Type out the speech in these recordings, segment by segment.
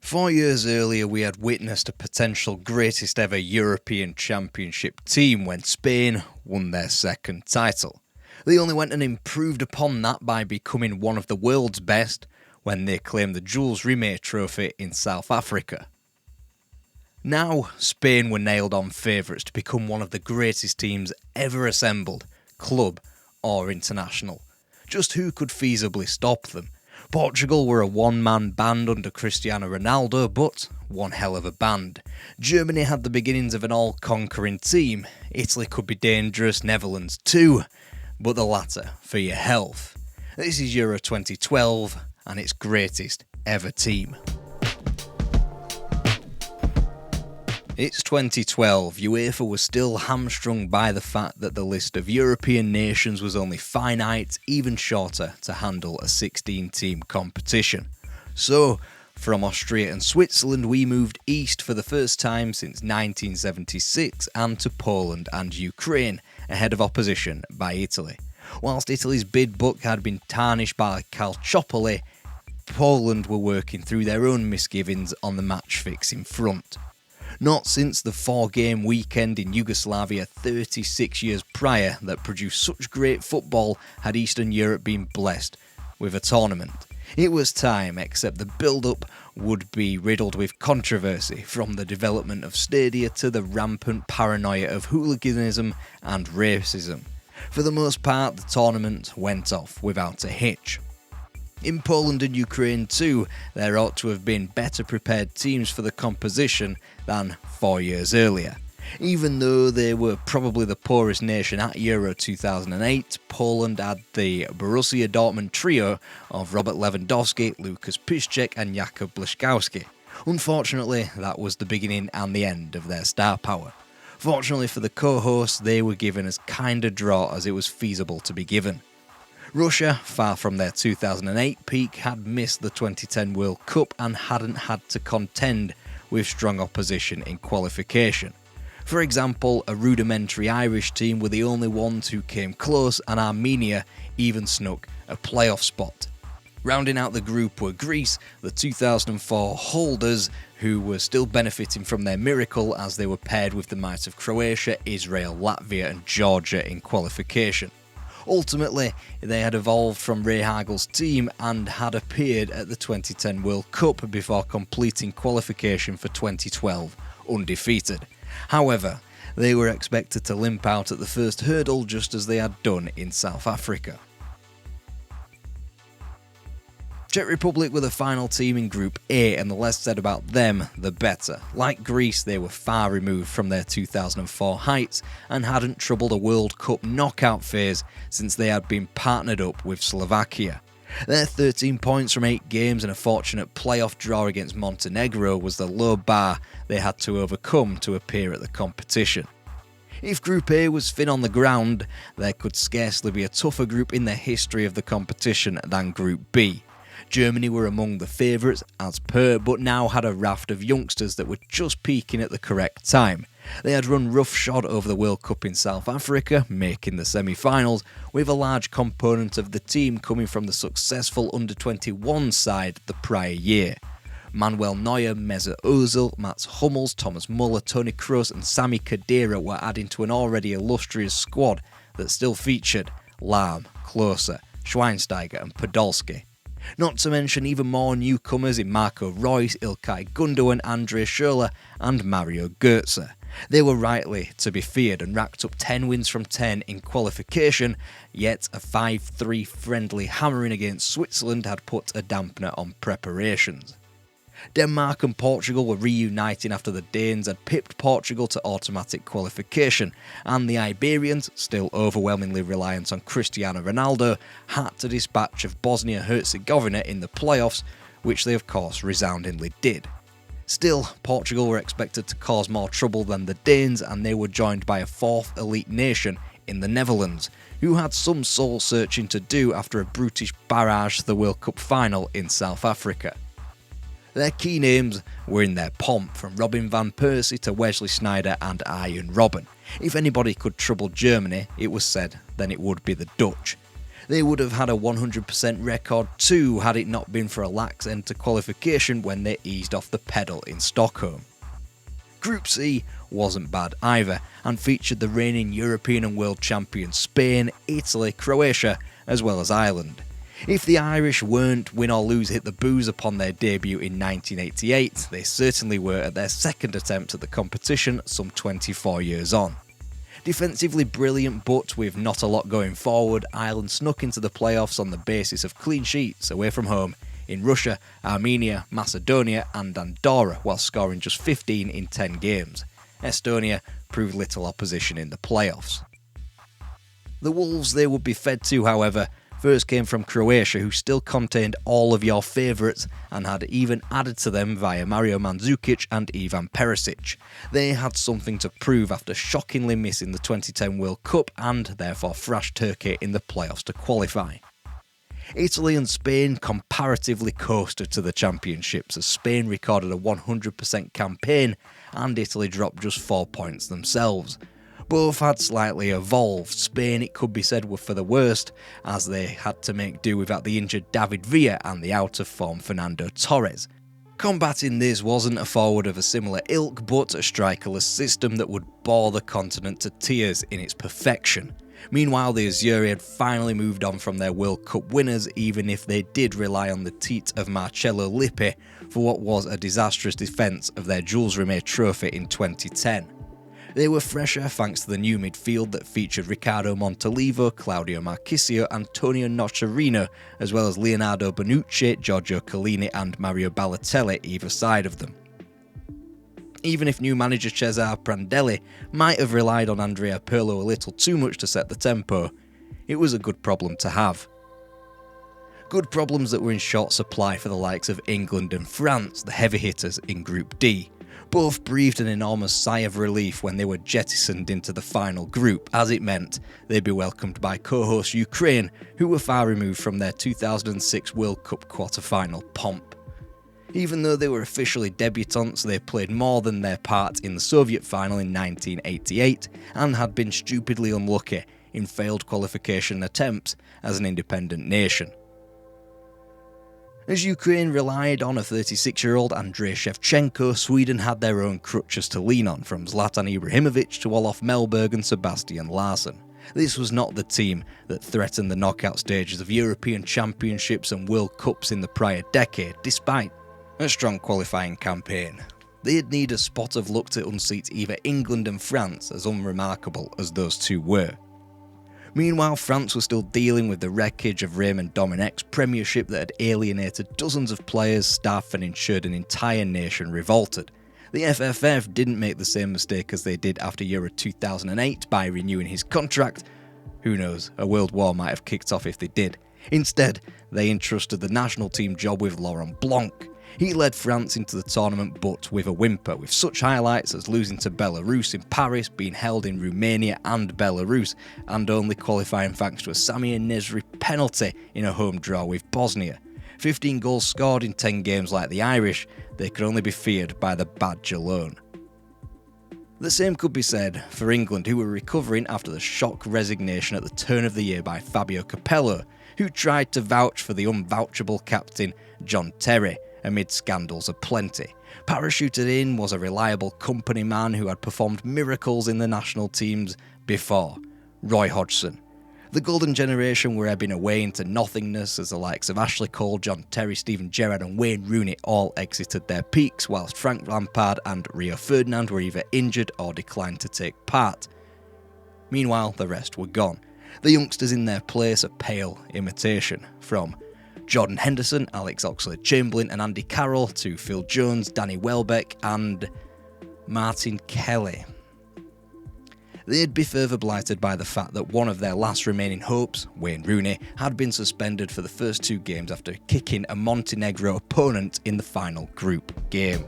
4 years earlier, we had witnessed a potential greatest ever European Championship team when Spain won their second title. They only went and improved upon that by becoming one of the world's best when they claimed the Jules Rimet trophy in South Africa. Now, Spain were nailed on favourites to become one of the greatest teams ever assembled, club or international. Just who could feasibly stop them? Portugal were a one-man band under Cristiano Ronaldo, but one hell of a band. Germany had the beginnings of an all-conquering team. Italy could be dangerous, Netherlands too, but the latter for your health. This is Euro 2012 and its greatest ever team. It's 2012. UEFA was still hamstrung by the fact that the list of European nations was only finite, even shorter to handle a 16-team competition. So, from Austria and Switzerland we moved east for the first time since 1976 and to Poland and Ukraine, ahead of opposition by Italy. Whilst Italy's bid book had been tarnished by Calciopoli, Poland were working through their own misgivings on the match-fixing front. Not since the 4-game weekend in Yugoslavia 36 years prior that produced such great football had Eastern Europe been blessed with a tournament. It was time, except the build-up would be riddled with controversy, from the development of stadia to the rampant paranoia of hooliganism and racism. For the most part, the tournament went off without a hitch. In Poland and Ukraine too, there ought to have been better prepared teams for the composition than 4 years earlier. Even though they were probably the poorest nation at Euro 2008, Poland had the Borussia Dortmund trio of Robert Lewandowski, Lukas Piszczek and Jakub Blaszczykowski. Unfortunately, that was the beginning and the end of their star power. Fortunately for the co-hosts, they were given as kind a draw as it was feasible to be given. Russia, far from their 2008 peak, had missed the 2010 World Cup and hadn't had to contend with strong opposition in qualification. For example, a rudimentary Irish team were the only ones who came close, and Armenia even snuck a playoff spot. Rounding out the group were Greece, the 2004 holders, who were still benefiting from their miracle as they were paired with the might of Croatia, Israel, Latvia and Georgia in qualification. Ultimately, they had evolved from Ray Hagel's team and had appeared at the 2010 World Cup before completing qualification for 2012 undefeated. However, they were expected to limp out at the first hurdle just as they had done in South Africa. Czech Republic were the final team in Group A, and the less said about them, the better. Like Greece, they were far removed from their 2004 heights and hadn't troubled a World Cup knockout phase since they had been partnered up with Slovakia. Their 13 points from 8 games and a fortunate playoff draw against Montenegro was the low bar they had to overcome to appear at the competition. If Group A was thin on the ground, there could scarcely be a tougher group in the history of the competition than Group B. Germany were among the favourites as per, but now had a raft of youngsters that were just peaking at the correct time. They had run roughshod over the World Cup in South Africa, making the semi-finals, with a large component of the team coming from the successful under-21 side the prior year. Manuel Neuer, Mesut Ozil, Mats Hummels, Thomas Muller, Toni Kroos and Sami Khedira were adding to an already illustrious squad that still featured Lahm, Klose, Schweinsteiger and Podolski. Not to mention even more newcomers in Marco Reus, Ilkay Gundogan, Andre Schürrle and Mario Götze. They were rightly to be feared and racked up 10 wins from 10 in qualification, yet a 5-3 friendly hammering against Switzerland had put a dampener on preparations. Denmark and Portugal were reuniting after the Danes had pipped Portugal to automatic qualification, and the Iberians, still overwhelmingly reliant on Cristiano Ronaldo, had to dispatch of Bosnia-Herzegovina in the playoffs, which they of course resoundingly did. Still, Portugal were expected to cause more trouble than the Danes, and they were joined by a fourth elite nation in the Netherlands, who had some soul searching to do after a brutish barrage to the World Cup final in South Africa. Their key names were in their pomp, from Robin van Persie to Wesley Sneijder and Arjen Robben. If anybody could trouble Germany, it was said, then it would be the Dutch. They would have had a 100% record too had it not been for a lax end to qualification when they eased off the pedal in Stockholm. Group C wasn't bad either, and featured the reigning European and World Champions Spain, Italy, Croatia, as well as Ireland. If the Irish weren't win or lose hit the booze upon their debut in 1988, they certainly were at their second attempt at the competition some 24 years on. Defensively brilliant, but with not a lot going forward, Ireland snuck into the playoffs on the basis of clean sheets away from home in Russia, Armenia, Macedonia and Andorra, while scoring just 15 in 10 games. Estonia proved little opposition in the playoffs. The Wolves they would be fed to, however, first came from Croatia, who still contained all of your favourites and had even added to them via Mario Mandzukic and Ivan Perisic. They had something to prove after shockingly missing the 2010 World Cup and therefore thrashed Turkey in the playoffs to qualify. Italy and Spain comparatively coasted to the championships as Spain recorded a 100% campaign and Italy dropped just 4 points themselves. Both had slightly evolved. Spain, it could be said, were for the worst, as they had to make do without the injured David Villa and the out-of-form Fernando Torres. Combating this wasn't a forward of a similar ilk, but a strikerless system that would bore the continent to tears in its perfection. Meanwhile, the Azzurri had finally moved on from their World Cup winners, even if they did rely on the teat of Marcello Lippi for what was a disastrous defence of their Jules Rimet trophy in 2010. They were fresher thanks to the new midfield that featured Riccardo Montolivo, Claudio Marchisio, Antonio Nocerino, as well as Leonardo Bonucci, Giorgio Chiellini and Mario Balotelli either side of them. Even if new manager Cesare Prandelli might have relied on Andrea Pirlo a little too much to set the tempo, it was a good problem to have. Good problems that were in short supply for the likes of England and France, the heavy hitters in Group D. Both breathed an enormous sigh of relief when they were jettisoned into the final group, as it meant they'd be welcomed by co-host Ukraine, who were far removed from their 2006 World Cup quarter-final pomp. Even though they were officially debutants, they played more than their part in the Soviet final in 1988 and had been stupidly unlucky in failed qualification attempts as an independent nation. As Ukraine relied on a 36-year-old Andrei Shevchenko, Sweden had their own crutches to lean on, from Zlatan Ibrahimovic to Olof Mellberg and Sebastian Larsson. This was not the team that threatened the knockout stages of European Championships and World Cups in the prior decade, despite a strong qualifying campaign. They'd need a spot of luck to unseat either England and France, as unremarkable as those two were. Meanwhile, France was still dealing with the wreckage of Raymond Domenech's premiership that had alienated dozens of players, staff and ensured an entire nation revolted. The FFF didn't make the same mistake as they did after Euro 2008 by renewing his contract. Who knows, a world war might have kicked off if they did. Instead, they entrusted the national team job with Laurent Blanc. He led France into the tournament, but with a whimper, with such highlights as losing to Belarus in Paris, being held in Romania and Belarus, and only qualifying thanks to a Samir Nesri penalty in a home draw with Bosnia. 15 goals scored in 10 games like the Irish, they could only be feared by the badge alone. The same could be said for England, who were recovering after the shock resignation at the turn of the year by Fabio Capello, who tried to vouch for the unvouchable captain John Terry, amid scandals aplenty. Parachuted in was a reliable company man who had performed miracles in the national teams before, Roy Hodgson. The golden generation were ebbing away into nothingness as the likes of Ashley Cole, John Terry, Steven Gerrard and Wayne Rooney all exited their peaks, whilst Frank Lampard and Rio Ferdinand were either injured or declined to take part. Meanwhile, the rest were gone. The youngsters in their place a pale imitation, from Jordan Henderson, Alex Oxlade-Chamberlain and Andy Carroll to Phil Jones, Danny Welbeck and Martin Kelly. They'd be further blighted by the fact that one of their last remaining hopes, Wayne Rooney, had been suspended for the first 2 games after kicking a Montenegro opponent in the final group game.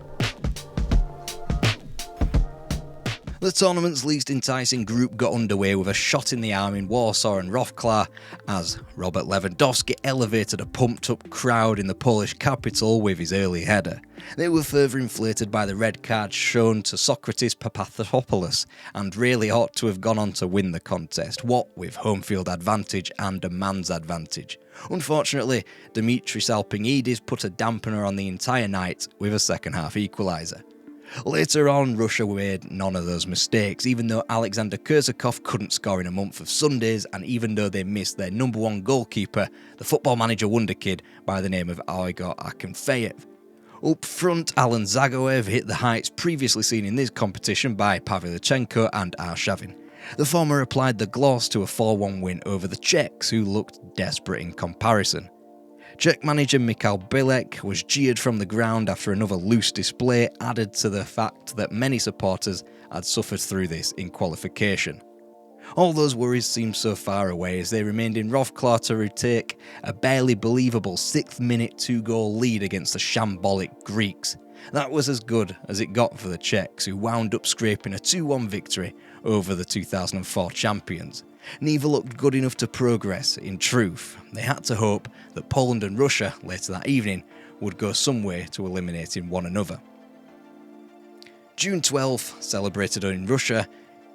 The tournament's least enticing group got underway with a shot in the arm in Warsaw and Wrocław as Robert Lewandowski elevated a pumped-up crowd in the Polish capital with his early header. They were further inflated by the red card shown to Socrates Papathopoulos and really ought to have gone on to win the contest, what with home field advantage and a man's advantage. Unfortunately, Dimitris Alpingidis put a dampener on the entire night with a second half equaliser. Later on, Russia made none of those mistakes, even though Alexander Kurzakov couldn't score in a month of Sundays, and even though they missed their number one goalkeeper, the Football Manager wonderkid by the name of Igor Akinfeyev. Up front, Alan Zagoev hit the heights previously seen in this competition by Pavlyuchenko and Arshavin. The former applied the gloss to a 4-1 win over the Czechs, who looked desperate in comparison. Czech manager Michal Bilek was jeered from the ground after another loose display added to the fact that many supporters had suffered through this in qualification. All those worries seemed so far away as they remained in Wrocław to retake a barely believable 6th minute 2-goal lead against the shambolic Greeks. That was as good as it got for the Czechs, who wound up scraping a 2-1 victory over the 2004 champions. Neither looked good enough to progress. In truth, they had to hope that Poland and Russia later that evening would go some way to eliminating one another. June 12th, celebrated in Russia,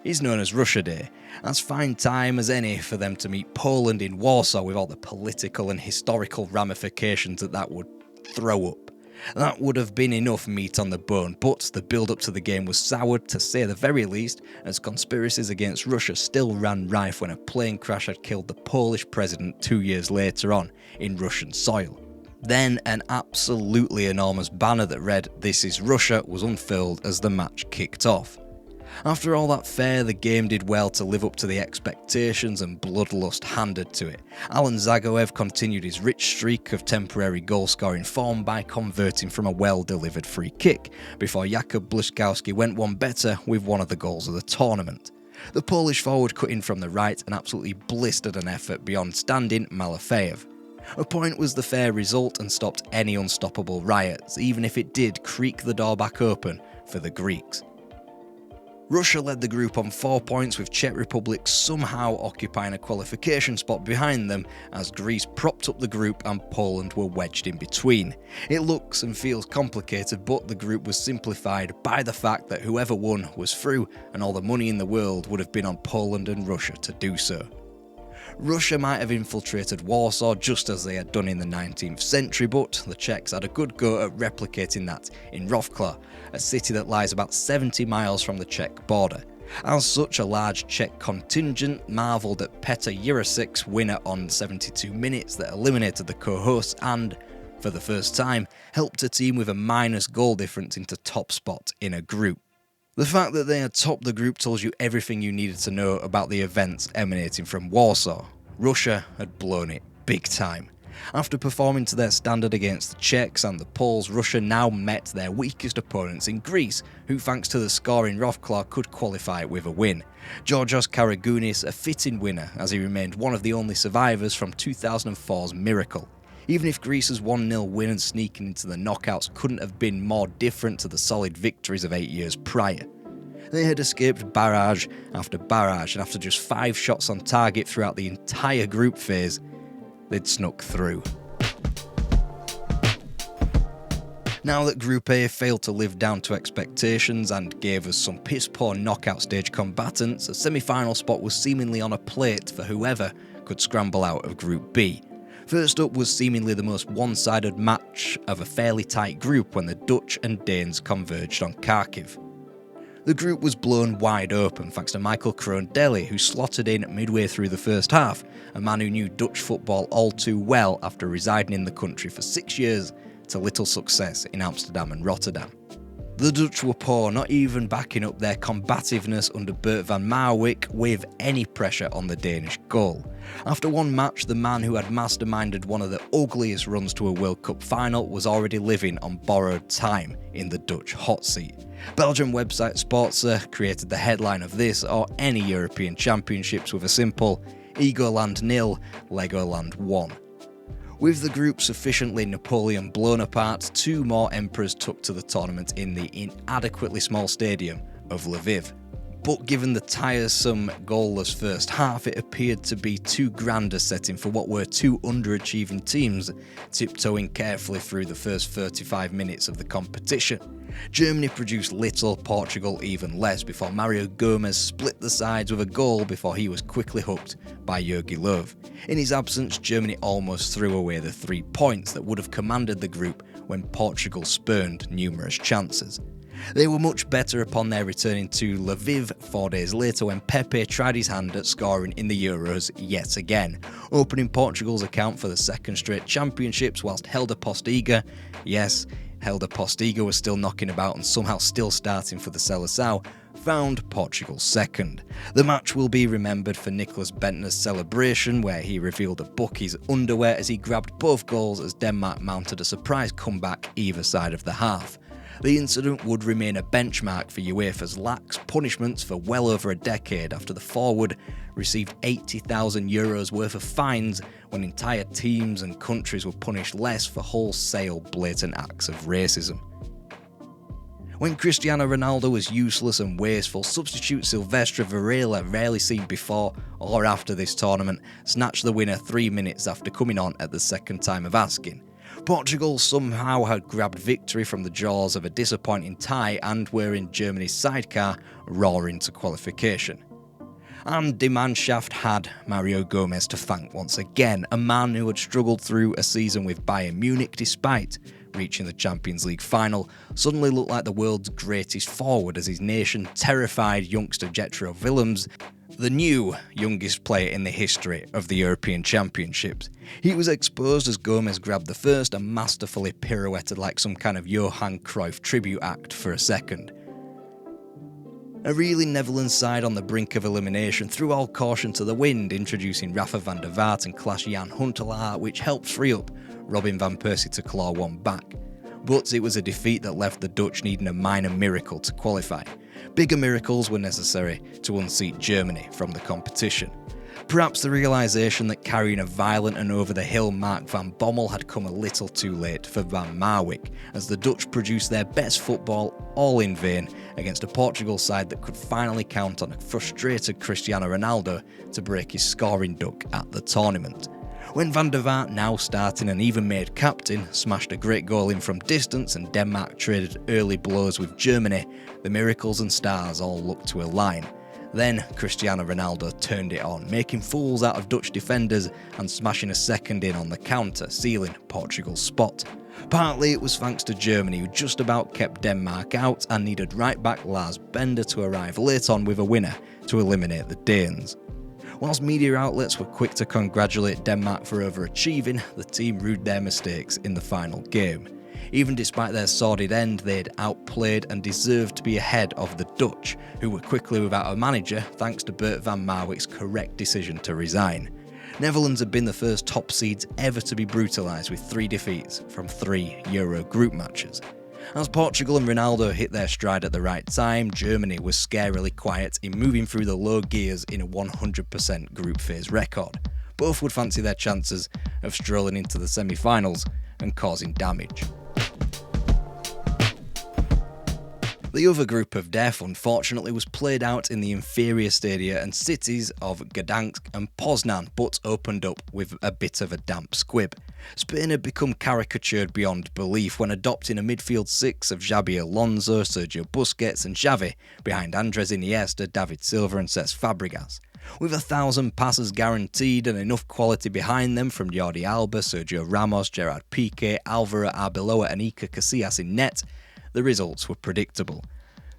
is known as Russia Day. That's fine time as any for them to meet Poland in Warsaw with all the political and historical ramifications that would throw up. That would have been enough meat on the bone, but the build-up to the game was soured, to say the very least, as conspiracies against Russia still ran rife when a plane crash had killed the Polish president 2 years later on in Russian soil. Then an absolutely enormous banner that read "This is Russia" was unfurled as the match kicked off. After all that fare, the game did well to live up to the expectations and bloodlust handed to it. Alan Zagoev continued his rich streak of temporary goal-scoring form by converting from a well-delivered free kick, before Jakub Błyskowski went one better with one of the goals of the tournament. The Polish forward cut in from the right and absolutely blistered an effort beyond standing Malafeyev. A point was the fair result and stopped any unstoppable riots, even if it did creak the door back open for the Greeks. Russia led the group on 4 points, with Czech Republic somehow occupying a qualification spot behind them as Greece propped up the group and Poland were wedged in between. It looks and feels complicated, but the group was simplified by the fact that whoever won was through, and all the money in the world would have been on Poland and Russia to do so. Russia might have infiltrated Warsaw just as they had done in the 19th century, but the Czechs had a good go at replicating that in Wrocław, a city that lies about 70 miles from the Czech border. As such, a large Czech contingent marvelled at Petr Jurasic's winner on 72 minutes that eliminated the co-hosts and, for the first time, helped a team with a minus goal difference into top spot in a group. The fact that they had topped the group tells you everything you needed to know about the events emanating from Warsaw. Russia had blown it big time. After performing to their standard against the Czechs and the Poles, Russia now met their weakest opponents in Greece, who thanks to the score in Wrocław could qualify with a win. Georgios Karagounis a fitting winner, as he remained one of the only survivors from 2004's miracle. Even if Greece's 1-0 win and sneaking into the knockouts couldn't have been more different to the solid victories of 8 years prior. They had escaped barrage after barrage, and after just 5 shots on target throughout the entire group phase, they'd snuck through. Now that Group A failed to live down to expectations and gave us some piss-poor knockout stage combatants, a semi-final spot was seemingly on a plate for whoever could scramble out of Group B. First up was seemingly the most one-sided match of a fairly tight group when the Dutch and Danes converged on Kharkiv. The group was blown wide open thanks to Michael Kroon-Deli, who slotted in midway through the first half, a man who knew Dutch football all too well after residing in the country for 6 years to little success in Amsterdam and Rotterdam. The Dutch were poor, not even backing up their combativeness under Bert van Marwijk with any pressure on the Danish goal. After one match, the man who had masterminded one of the ugliest runs to a World Cup final was already living on borrowed time in the Dutch hot seat. Belgian website Sportza created the headline of this or any European Championships with a simple Egoland 0, Legoland 1. With the group sufficiently Napoleon blown apart, 2 more emperors took to the tournament in the inadequately small stadium of Lviv. But given the tiresome, goalless first half, it appeared to be too grand a setting for what were two underachieving teams tiptoeing carefully through the first 35 minutes of the competition. Germany produced little, Portugal even less, before Mario Gomez split the sides with a goal before he was quickly hooked by Jogi Löw. In his absence, Germany almost threw away the 3 points that would have commanded the group when Portugal spurned numerous chances. They were much better upon their returning to Lviv 4 days later when Pepe tried his hand at scoring in the Euros yet again, opening Portugal's account for the second straight championships, whilst Helder Postiga, yes, Helder Postiga was still knocking about and somehow still starting for the Seleção, found Portugal second. The match will be remembered for Nicolas Bentner's celebration, where he revealed a buckie's underwear as he grabbed both goals as Denmark mounted a surprise comeback either side of the half. The incident would remain a benchmark for UEFA's lax punishments for well over a decade after the forward received €80,000 worth of fines when entire teams and countries were punished less for wholesale blatant acts of racism. When Cristiano Ronaldo was useless and wasteful, substitute Silvestre Varela, rarely seen before or after this tournament, snatched the winner 3 minutes after coming on at the second time of asking. Portugal somehow had grabbed victory from the jaws of a disappointing tie and were in Germany's sidecar, roaring to qualification. And Die Mannschaft had Mario Gomez to thank once again, a man who had struggled through a season with Bayern Munich despite reaching the Champions League final, suddenly looked like the world's greatest forward as his nation terrified youngster Jetro Willems, the new youngest player in the history of the European Championships. He was exposed as Gomez grabbed the first and masterfully pirouetted like some kind of Johan Cruyff tribute act for a second. A reeling Netherlands side on the brink of elimination threw all caution to the wind, introducing Rafa van der Vaart and Klaas-Jan Huntelaar, which helped free up Robin van Persie to claw one back. But it was a defeat that left the Dutch needing a minor miracle to qualify. Bigger miracles were necessary to unseat Germany from the competition. Perhaps the realisation that carrying a violent and over-the-hill Mark van Bommel had come a little too late for Van Marwijk, as the Dutch produced their best football all in vain against a Portugal side that could finally count on a frustrated Cristiano Ronaldo to break his scoring duck at the tournament. When Van der Vaart, now starting and even made captain, smashed a great goal in from distance and Denmark traded early blows with Germany, the miracles and stars all looked to align. Then Cristiano Ronaldo turned it on, making fools out of Dutch defenders and smashing a second in on the counter, sealing Portugal's spot. Partly it was thanks to Germany, who just about kept Denmark out and needed right-back Lars Bender to arrive late on with a winner to eliminate the Danes. Whilst media outlets were quick to congratulate Denmark for overachieving, the team rued their mistakes in the final game. Even despite their sordid end, they'd outplayed and deserved to be ahead of the Dutch, who were quickly without a manager thanks to Bert van Marwijk's correct decision to resign. Netherlands had been the first top seeds ever to be brutalised with 3 defeats from 3 Euro group matches. As Portugal and Ronaldo hit their stride at the right time, Germany was scarily quiet in moving through the low gears in a 100% group phase record. Both would fancy their chances of strolling into the semi-finals and causing damage. The other group of death, unfortunately, was played out in the inferior stadia and cities of Gdansk and Poznan, but opened up with a bit of a damp squib. Spain had become caricatured beyond belief when adopting a midfield 6 of Xabi Alonso, Sergio Busquets and Xavi, behind Andres Iniesta, David Silva and Cesc Fabregas. With 1,000 passes guaranteed and enough quality behind them from Jordi Alba, Sergio Ramos, Gerard Piqué, Alvaro Arbeloa and Iker Casillas in net, the results were predictable.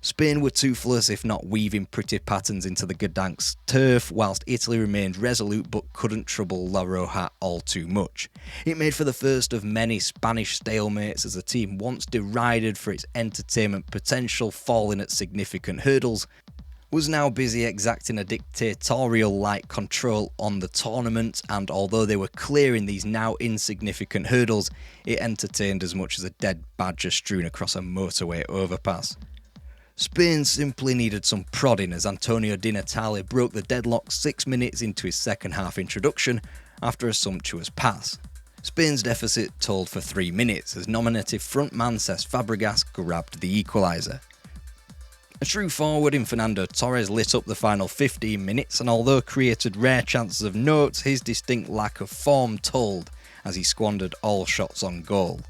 Spain were toothless, if not weaving pretty patterns into the Gdansk turf, whilst Italy remained resolute but couldn't trouble La Roja all too much. It made for the first of many Spanish stalemates as the team, once derided for its entertainment potential falling at significant hurdles, was now busy exacting a dictatorial-like control on the tournament, and although they were clearing these now insignificant hurdles, it entertained as much as a dead badger strewn across a motorway overpass. Spain simply needed some prodding as Antonio Di Natale broke the deadlock 6 minutes into his second half introduction after a sumptuous pass. Spain's deficit told for 3 minutes as nominative frontman Cesc Fabregas grabbed the equaliser. A true forward in Fernando Torres lit up the final 15 minutes, and although created rare chances of note, his distinct lack of form told as he squandered all shots on goal.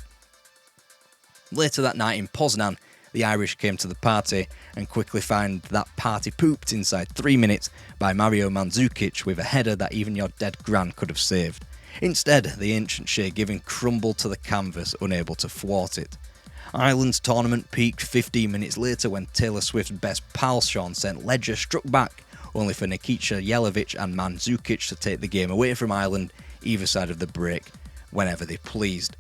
Later that night in Poznan, the Irish came to the party and quickly found that party pooped inside 3 minutes by Mario Mandzukic with a header that even your dead gran could have saved. Instead, the ancient Shea Given crumbled to the canvas, unable to thwart it. Ireland's tournament peaked 15 minutes later when Taylor Swift's best pal Sean St. Ledger struck back, only for Nikita Jelavic and Mandzukic to take the game away from Ireland either side of the break whenever they pleased.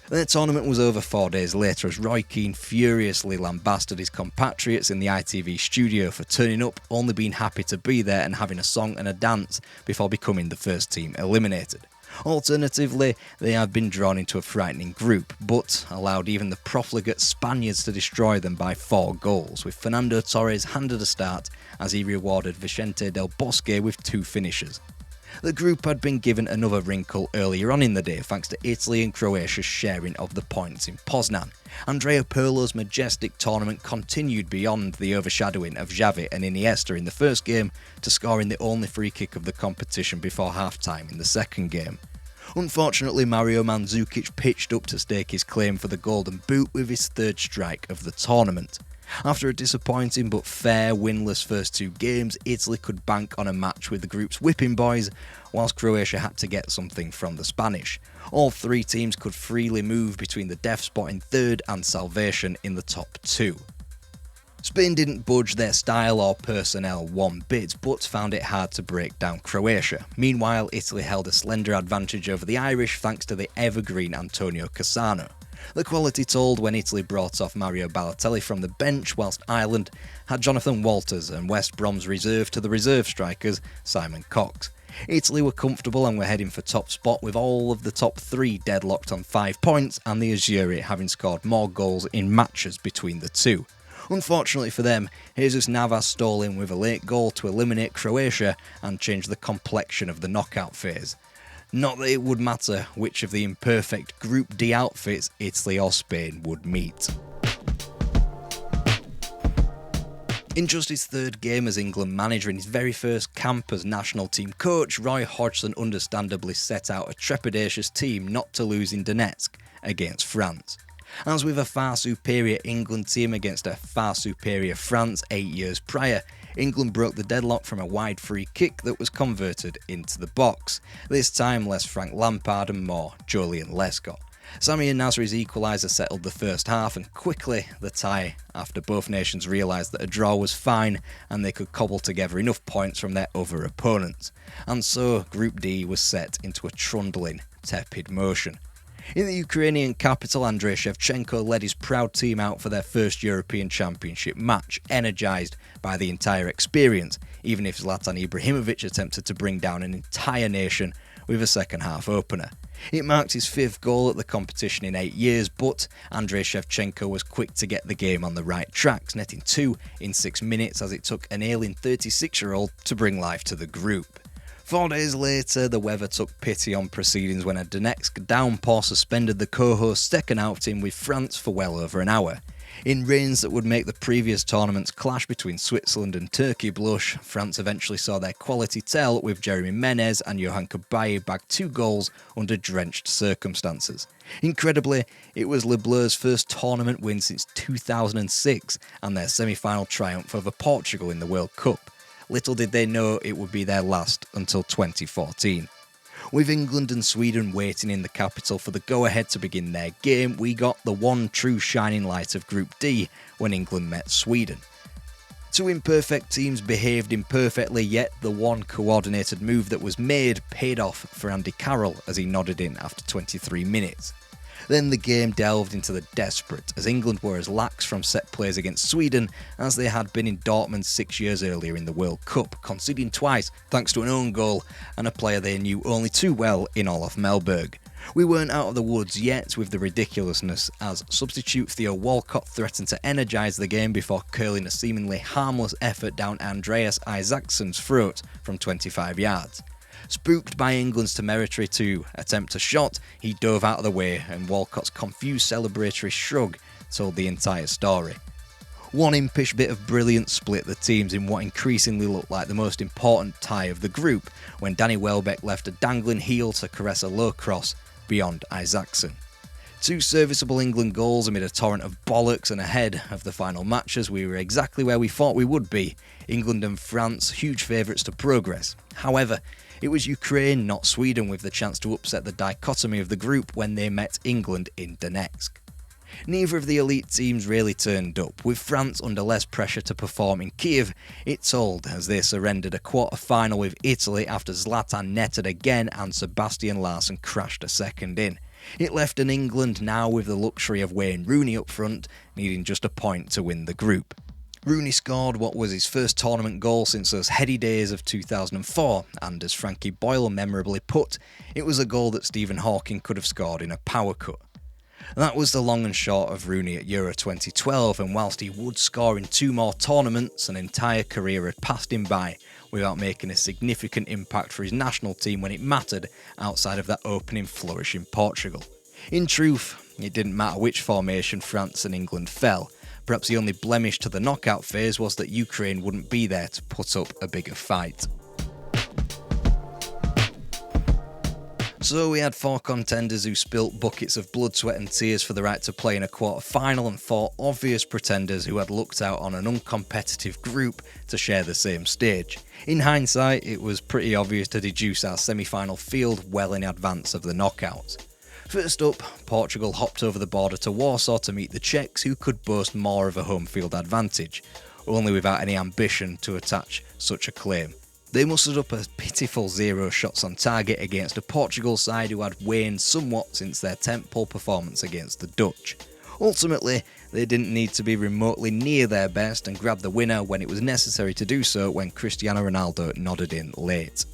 The tournament was over 4 days later as Roy Keane furiously lambasted his compatriots in the ITV studio for turning up, only being happy to be there and having a song and a dance before becoming the first team eliminated. Alternatively, they have been drawn into a frightening group, but allowed even the profligate Spaniards to destroy them by 4 goals, with Fernando Torres handed a start as he rewarded Vicente del Bosque with 2 finishes. The group had been given another wrinkle earlier on in the day thanks to Italy and Croatia's sharing of the points in Poznan. Andrea Pirlo's majestic tournament continued beyond the overshadowing of Xavi and Iniesta in the first game to scoring the only free kick of the competition before half-time in the second game. Unfortunately, Mario Mandzukic pitched up to stake his claim for the Golden Boot with his 3rd strike of the tournament. After a disappointing but fair winless first 2 games, Italy could bank on a match with the group's whipping boys, whilst Croatia had to get something from the Spanish. All 3 teams could freely move between the death spot in 3rd and salvation in the top 2. Spain didn't budge their style or personnel one bit, but found it hard to break down Croatia. Meanwhile, Italy held a slender advantage over the Irish thanks to the evergreen Antonio Cassano. The quality told when Italy brought off Mario Balotelli from the bench, whilst Ireland had Jonathan Walters and West Brom's reserve to the reserve strikers, Simon Cox. Italy were comfortable and were heading for top spot with all of the top 3 deadlocked on 5 points and the Azzurri having scored more goals in matches between the two. Unfortunately for them, Jesus Navas stole in with a late goal to eliminate Croatia and change the complexion of the knockout phase. Not that it would matter which of the imperfect Group D outfits Italy or Spain would meet. In just his 3rd game as England manager and his very first camp as national team coach, Roy Hodgson understandably set out a trepidatious team not to lose in Donetsk against France. As with a far superior England team against a far superior France 8 years prior, England broke the deadlock from a wide free kick that was converted into the box, this time less Frank Lampard and more Julian Lescott. Samir Nasri's equaliser settled the first half, and quickly the tie after both nations realised that a draw was fine and they could cobble together enough points from their other opponents. And so Group D was set into a trundling, tepid motion. In the Ukrainian capital, Andrei Shevchenko led his proud team out for their first European Championship match, energised by the entire experience, even if Zlatan Ibrahimovic attempted to bring down an entire nation with a second-half opener. It marked his 5th goal at the competition in 8 years, but Andrei Shevchenko was quick to get the game on the right tracks, netting 2 in 6 minutes as it took an ailing 36-year-old to bring life to the group. 4 days later, the weather took pity on proceedings when a Donetsk downpour suspended the co-host's second outing with France for well over an hour. In rains that would make the previous tournament's clash between Switzerland and Turkey blush, France eventually saw their quality tell with Jeremy Menez and Johan Cabaye bag 2 goals under drenched circumstances. Incredibly, it was Le Bleus' first tournament win since 2006 and their semi-final triumph over Portugal in the World Cup. Little did they know it would be their last until 2014. With England and Sweden waiting in the capital for the go-ahead to begin their game, we got the one true shining light of Group D when England met Sweden. 2 imperfect teams behaved imperfectly, yet the one coordinated move that was made paid off for Andy Carroll as he nodded in after 23 minutes. Then the game delved into the desperate, as England were as lax from set plays against Sweden as they had been in Dortmund 6 years earlier in the World Cup, conceding twice thanks to an own goal and a player they knew only too well in Olof Mellberg. We weren't out of the woods yet with the ridiculousness, as substitute Theo Walcott threatened to energise the game before curling a seemingly harmless effort down Andreas Isaksson's throat from 25 yards. Spooked by England's temerity to attempt a shot, he dove out of the way and Walcott's confused celebratory shrug told the entire story. One impish bit of brilliance split the teams in what increasingly looked like the most important tie of the group, when Danny Welbeck left a dangling heel to caress a low cross beyond Isaacson. Two serviceable England goals amid a torrent of bollocks, and ahead of the final matches we were exactly where we thought we would be, England and France huge favourites to progress. However, it was Ukraine, not Sweden, with the chance to upset the dichotomy of the group when they met England in Donetsk. Neither of the elite teams really turned up, with France under less pressure to perform in Kiev, it told, as they surrendered a quarter-final with Italy after Zlatan netted again and Sebastian Larsson crashed a second in. It left an England now with the luxury of Wayne Rooney up front, needing just a point to win the group. Rooney scored what was his first tournament goal since those heady days of 2004, and as Frankie Boyle memorably put, it was a goal that Stephen Hawking could have scored in a power cut. That was the long and short of Rooney at Euro 2012, and whilst he would score in 2 more tournaments, an entire career had passed him by without making a significant impact for his national team when it mattered outside of that opening flourish in Portugal. In truth, it didn't matter which formation France and England fell. Perhaps the only blemish to the knockout phase was that Ukraine wouldn't be there to put up a bigger fight. So we had 4 contenders who spilt buckets of blood, sweat and tears for the right to play in a quarter-final, and 4 obvious pretenders who had looked out on an uncompetitive group to share the same stage. In hindsight, it was pretty obvious to deduce our semi-final field well in advance of the knockouts. First up, Portugal hopped over the border to Warsaw to meet the Czechs, who could boast more of a home field advantage, only without any ambition to attach such a claim. They mustered up a pitiful 0 shots on target against a Portugal side who had waned somewhat since their tentpole performance against the Dutch. Ultimately, they didn't need to be remotely near their best and grabbed the winner when it was necessary to do so when Cristiano Ronaldo nodded in late.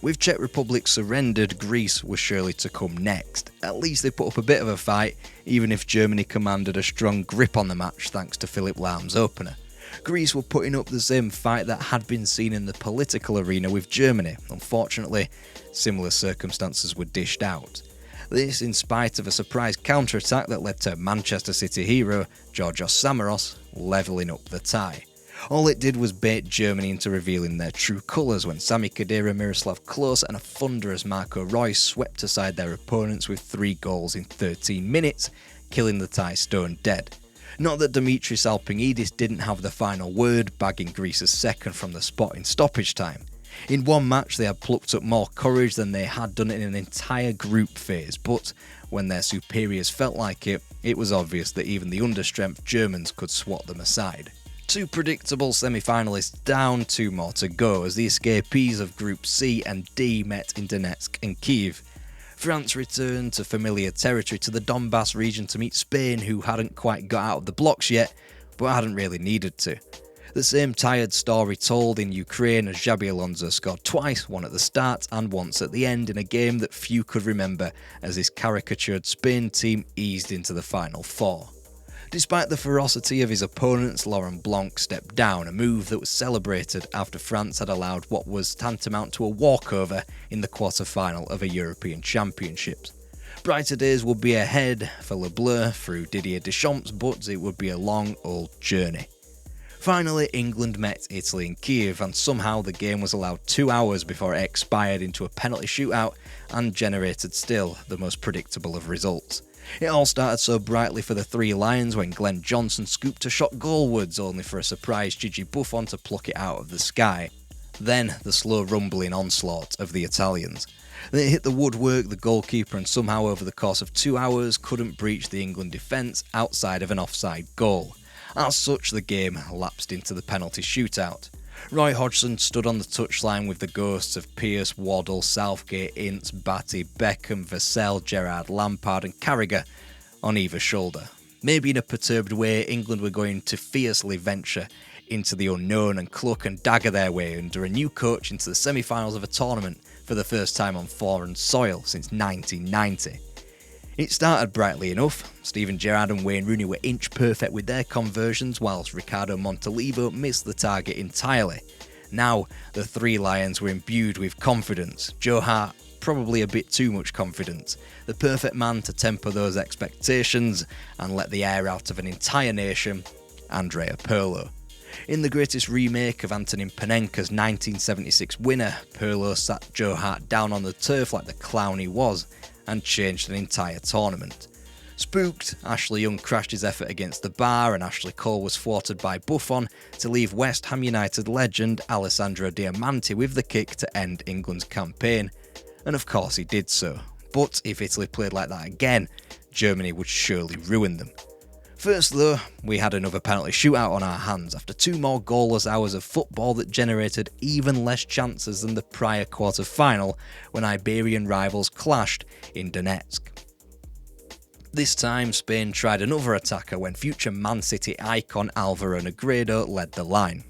With Czech Republic surrendered, Greece was surely to come next. At least they put up a bit of a fight, even if Germany commanded a strong grip on the match thanks to Philipp Lahm's opener. Greece were putting up the same fight that had been seen in the political arena with Germany. Unfortunately, similar circumstances were dished out. This in spite of a surprise counter-attack that led to Manchester City hero Georgios Samaros levelling up the tie. All it did was bait Germany into revealing their true colours when Sami Khedira, Miroslav Klose and a thunderous Marco Reus swept aside their opponents with 3 goals in 13 minutes, killing the tie stone dead. Not that Dimitris Alpingidis didn't have the final word, bagging Greece's second from the spot in stoppage time. In one match they had plucked up more courage than they had done in an entire group phase, but when their superiors felt like it, it was obvious that even the understrength Germans could swat them aside. 2 predictable semi-finalists down, 2 more to go as the escapees of Group C and D met in Donetsk and Kiev. France returned to familiar territory to the Donbass region to meet Spain, who hadn't quite got out of the blocks yet, but hadn't really needed to. The same tired story told in Ukraine as Xabi Alonso scored twice, one at the start and once at the end in a game that few could remember as this caricatured Spain team eased into the Final 4. Despite the ferocity of his opponents, Laurent Blanc stepped down, a move that was celebrated after France had allowed what was tantamount to a walkover in the quarter-final of a European Championships. Brighter days would be ahead for Le Bleu through Didier Deschamps, but it would be a long old journey. Finally, England met Italy in Kiev, and somehow the game was allowed 2 hours before it expired into a penalty shootout and generated still the most predictable of results. It all started so brightly for the Three Lions when Glenn Johnson scooped a shot goalwards, only for a surprise Gigi Buffon to pluck it out of the sky. Then the slow rumbling onslaught of the Italians. They hit the woodwork, the goalkeeper, and somehow over the course of 2 hours couldn't breach the England defence outside of an offside goal. As such, the game lapsed into the penalty shootout. Roy Hodgson stood on the touchline with the ghosts of Pearce, Waddle, Southgate, Ince, Batty, Beckham, Vassell, Gerrard, Lampard and Carragher on either shoulder. Maybe in a perturbed way, England were going to fiercely venture into the unknown and cloak and dagger their way under a new coach into the semi-finals of a tournament for the first time on foreign soil since 1990. It started brightly enough. Steven Gerrard and Wayne Rooney were inch perfect with their conversions, whilst Ricardo Montalivo missed the target entirely. Now, the Three Lions were imbued with confidence. Joe Hart, probably a bit too much confidence. The perfect man to temper those expectations and let the air out of an entire nation Andrea Pirlo. In the greatest remake of Antonin Panenka's 1976 winner, Pirlo sat Joe Hart down on the turf like the clown he was and changed an entire tournament. Spooked, Ashley Young crashed his effort against the bar and Ashley Cole was thwarted by Buffon to leave West Ham United legend Alessandro Diamanti with the kick to end England's campaign. And of course he did so. But if Italy played like that again, Germany would surely ruin them. First though, we had another penalty shootout on our hands after 2 more goalless hours of football that generated even less chances than the prior quarter-final when Iberian rivals clashed in Donetsk. This time, Spain tried another attacker when future Man City icon Alvaro Negredo led the line.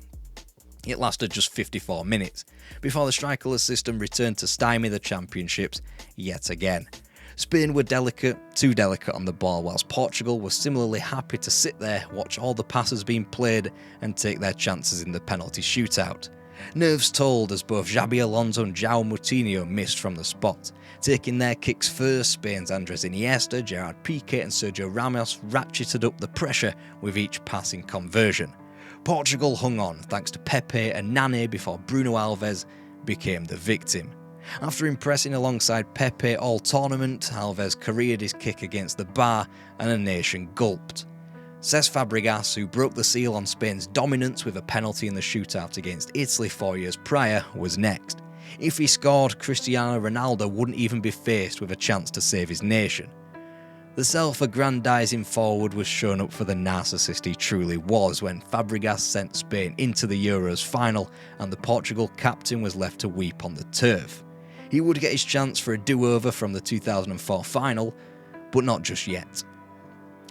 It lasted just 54 minutes, before the strikerless system returned to stymie the championships yet again. Spain were delicate, too delicate on the ball, whilst Portugal was similarly happy to sit there, watch all the passes being played and take their chances in the penalty shootout. Nerves told as both Xabi Alonso and João Moutinho missed from the spot. Taking their kicks first, Spain's Andres Iniesta, Gerard Piqué and Sergio Ramos ratcheted up the pressure with each passing conversion. Portugal hung on thanks to Pepe and Nane before Bruno Alves became the victim. After impressing alongside Pepe all tournament, Alves careered his kick against the bar and a nation gulped. Cesc Fabregas, who broke the seal on Spain's dominance with a penalty in the shootout against Italy 4 years prior, was next. If he scored, Cristiano Ronaldo wouldn't even be faced with a chance to save his nation. The self-aggrandising forward was shown up for the narcissist he truly was when Fabregas sent Spain into the Euros final and the Portugal captain was left to weep on the turf. He would get his chance for a do-over from the 2004 final, but not just yet.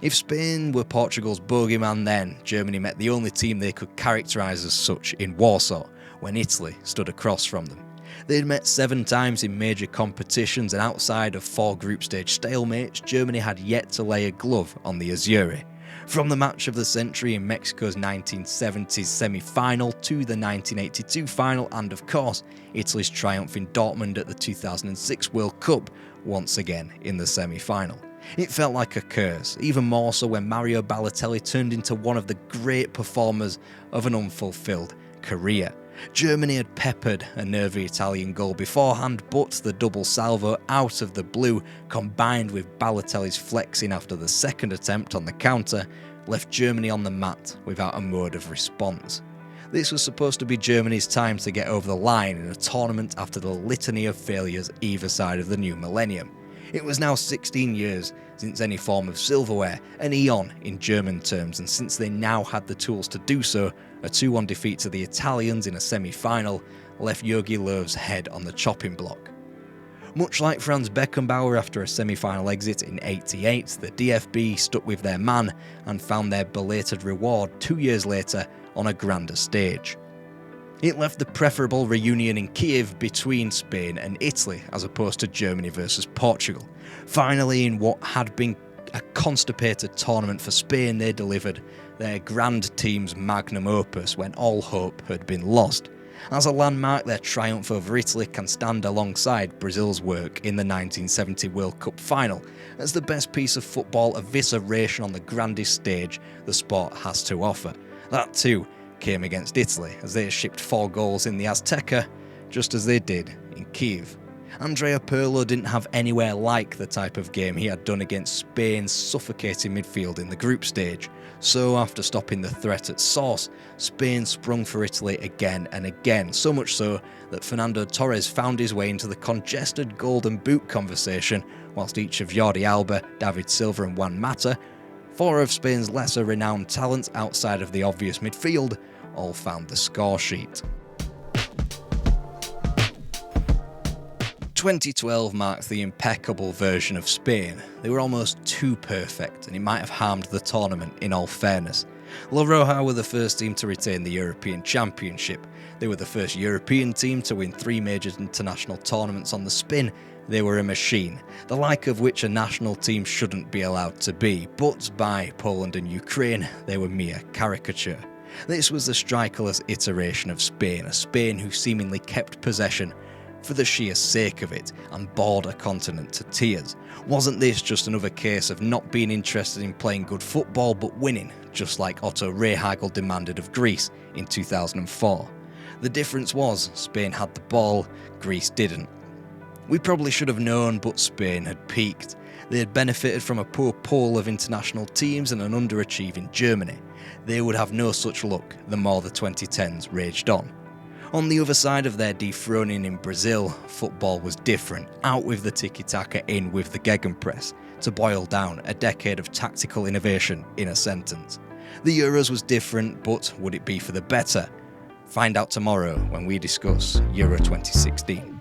If Spain were Portugal's bogeyman then, Germany met the only team they could characterise as such in Warsaw, when Italy stood across from them. They'd met 7 times in major competitions and outside of 4 group stage stalemates, Germany had yet to lay a glove on the Azzurri. From the match of the century in Mexico's 1970s semi-final to the 1982 final and of course Italy's triumph in Dortmund at the 2006 World Cup, once again in the semi-final. It felt like a curse, even more so when Mario Balotelli turned into one of the great performers of an unfulfilled career. Germany had peppered a nervy Italian goal beforehand, but the double salvo out of the blue, combined with Balotelli's flexing after the second attempt on the counter, left Germany on the mat without a mode of response. This was supposed to be Germany's time to get over the line in a tournament after the litany of failures either side of the new millennium. It was now 16 years since any form of silverware, an eon in German terms, and since they now had the tools to do so, a 2-1 defeat to the Italians in a semi-final left Jogi Löw's head on the chopping block. Much like Franz Beckenbauer after a semi-final exit in '88, the DFB stuck with their man and found their belated reward 2 years later on a grander stage. It left the preferable reunion in Kiev between Spain and Italy as opposed to Germany versus Portugal. Finally, in what had been a constipated tournament for Spain, they delivered their grand team's magnum opus when all hope had been lost. As a landmark, their triumph over Italy can stand alongside Brazil's work in the 1970 World Cup final as the best piece of football evisceration on the grandest stage the sport has to offer. That too came against Italy as they shipped 4 goals in the Azteca, just as they did in Kiev. Andrea Pirlo didn't have anywhere like the type of game he had done against Spain's suffocating midfield in the group stage. So after stopping the threat at source, Spain sprung for Italy again and again, so much so that Fernando Torres found his way into the congested Golden Boot conversation, whilst each of Jordi Alba, David Silva and Juan Mata, 4 of Spain's lesser renowned talents outside of the obvious midfield, all found the score sheet. 2012 marked the impeccable version of Spain. They were almost too perfect, and it might have harmed the tournament in all fairness. La Roja were the first team to retain the European Championship. They were the first European team to win 3 major international tournaments on the spin. They were a machine, the like of which a national team shouldn't be allowed to be, but by Poland and Ukraine, they were mere caricature. This was the strikerless iteration of Spain, a Spain who seemingly kept possession for the sheer sake of it and bored a continent to tears. Wasn't this just another case of not being interested in playing good football but winning, just like Otto Rehhagel demanded of Greece in 2004? The difference was Spain had the ball, Greece didn't. We probably should have known, but Spain had peaked. They had benefited from a poor pool of international teams and an underachieving Germany. They would have no such luck the more the 2010s raged on. On the other side of their dethroning in Brazil, football was different, out with the tiki-taka, in with the gegenpress, to boil down a decade of tactical innovation in a sentence. The Euros was different, but would it be for the better? Find out tomorrow when we discuss Euro 2016.